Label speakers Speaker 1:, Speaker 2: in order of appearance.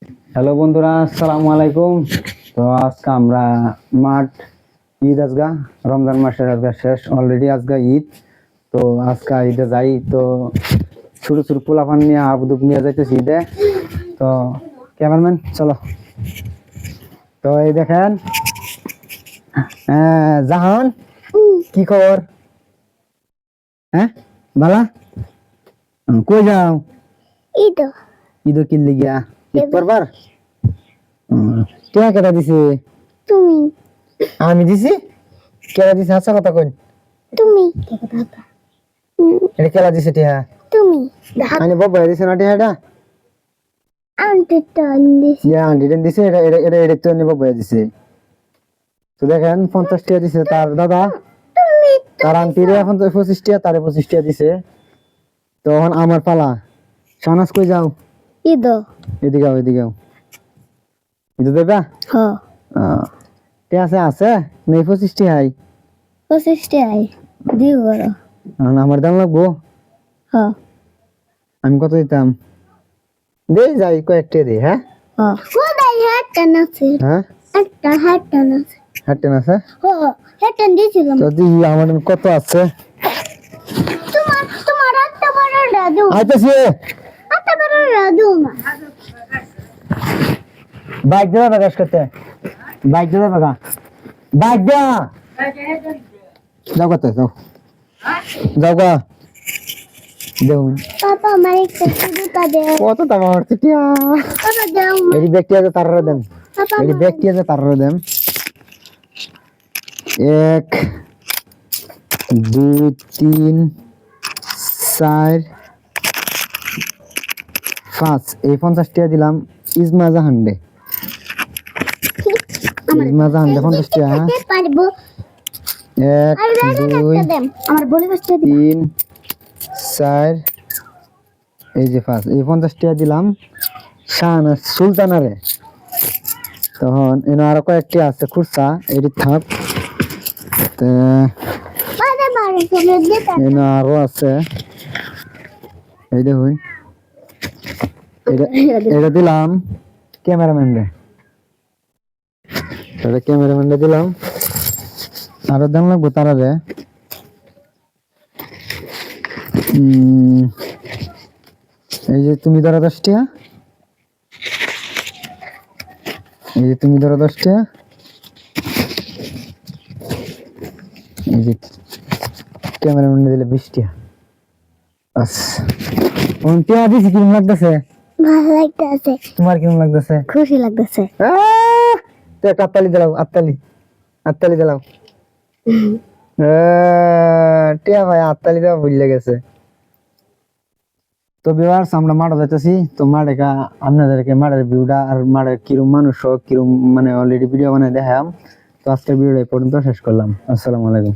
Speaker 1: Hello বন্ধুরা, আসসালামু আলাইকুম। তো আজকে আমরা মাঠ ঈদ আজগা রমজান মাসের আজগা শেষ অলরেডি আজগা ঈদ। তো আজকে ঈদে যাই, তো ছোট ছোট পোলাপান নিয়ে আবদুক নিয়ে যাইতেছি ঈদে। তো ক্যামেরাম্যান চলো। তো এই দেখেন জাহান, কি খবর? হ্যাঁ বালা, কই যাও?
Speaker 2: ঈদ
Speaker 1: ঈদ কি লিগিয়া? ঈদ করবার? কে কেটা দিছে?
Speaker 2: তুমি
Speaker 1: আমি দিছি? কেলা দিছে? আচ্ছা কথা কই,
Speaker 2: তুমি
Speaker 1: এটা কেলা দিছে? টিহা
Speaker 2: তুমি
Speaker 1: আমি বাবা দিছে না টিহাটা?
Speaker 2: আন্টি দিস
Speaker 1: যে আন্টি দেন দিছে, এটা এটা এটা এটা তো নিব বয়া দিছে। তো দেখেন 50 টাকা দিছে তার দাদা,
Speaker 2: তুমি
Speaker 1: তার আন্টিরে এখন তো 25 টাকা, তারে 25 টাকা দিছে। তো এখন আমার পালা। শাহনাজ কই যাও?
Speaker 2: ঈদ
Speaker 1: এদিকে আও, এদিকে আও। এটা দেবা?
Speaker 2: হ
Speaker 1: তে আছে আছে নেই 25 টাকাই।
Speaker 2: 25 টাই দিও বড়
Speaker 1: এখন আমার দাম লাগবো।
Speaker 2: হ
Speaker 1: আমি কত দিতাম? দেই যাই কয়েকটা দে। হ্যাঁ
Speaker 2: হ কোদাই হাতটান আছে
Speaker 1: হ্যাঁ,
Speaker 2: একটা হাতটান আছে
Speaker 1: হাঁটতেন আছে।
Speaker 2: হ হাতটান দিছিলাম
Speaker 1: যদি আমার কত আছে?
Speaker 2: তোমার হাতটা বড় রাদু
Speaker 1: আইতেছি।
Speaker 2: হাতটা বড় রাদু না
Speaker 1: বাইক দিবা বাগাস করতে, বাইক দিবা বাগা, বাইক দিয়া যাও করতে যাও, যাও গা। দেখুন
Speaker 2: পাপা আমার একটা জুতা দে
Speaker 1: কত টাকা হচ্ছে টিয়া।
Speaker 2: পাপা দাও
Speaker 1: এই ব্যক্তি আছে তার দেন,
Speaker 2: পাপা
Speaker 1: এই ব্যক্তি আছে তার দেন। 1 2 3 4 5, এই 50 টাকা দিলাম ইজমা জাহান দে। ইজমা জাহান দে 50 টাকা। হ্যাঁ
Speaker 2: পারবো
Speaker 1: 1 2
Speaker 2: আমার বলে বসতে
Speaker 1: 3 4, এই যে 5, এই 50 টাকা দিলাম শাহানা সুলতানারে। তখন এনে আরো কয়েকটি আছে খুরসা, এটি থাক। তো
Speaker 2: বারে বারে চলে যেতে
Speaker 1: এনে আরো আছে, এই দেখুন। এটা দিলাম ক্যামেরাম্যান রে, এটা ক্যামেরাম্যান রে দিলাম। আরো দাম লাগবো তারা রে। এই যে তুমি ধরো 10 টাকা, এই যে তুমি ধরো 10 টাকা, এই যে ক্যামেরাম্যান দিলে 20 টাকা। আচ্ছা কোন টিয়া দিছি, কিরম লাগতেছে?
Speaker 2: ভালো লাগতেছে
Speaker 1: তোমার কিরম লাগতেছে?
Speaker 2: খুশি লাগতেছে
Speaker 1: তো একটা আত্তালি দিলাও, আত্তালি আত্তালি দিলাও। টিয়া ভাই আত্তালি দেওয়া ভুল লেগেছে। তো ভিউয়ার্স আমরা মাঠে যাইতেছি। তো মাঠে আপনাদেরকে মাঠের ভিউটা আর মাঠের কিরম মানুষ কিরম মানে অলরেডি ভিডিও বানাই দেখাম। তো আজকের ভিডিওটা এই পর্যন্ত শেষ করলাম। আসসালামু আলাইকুম।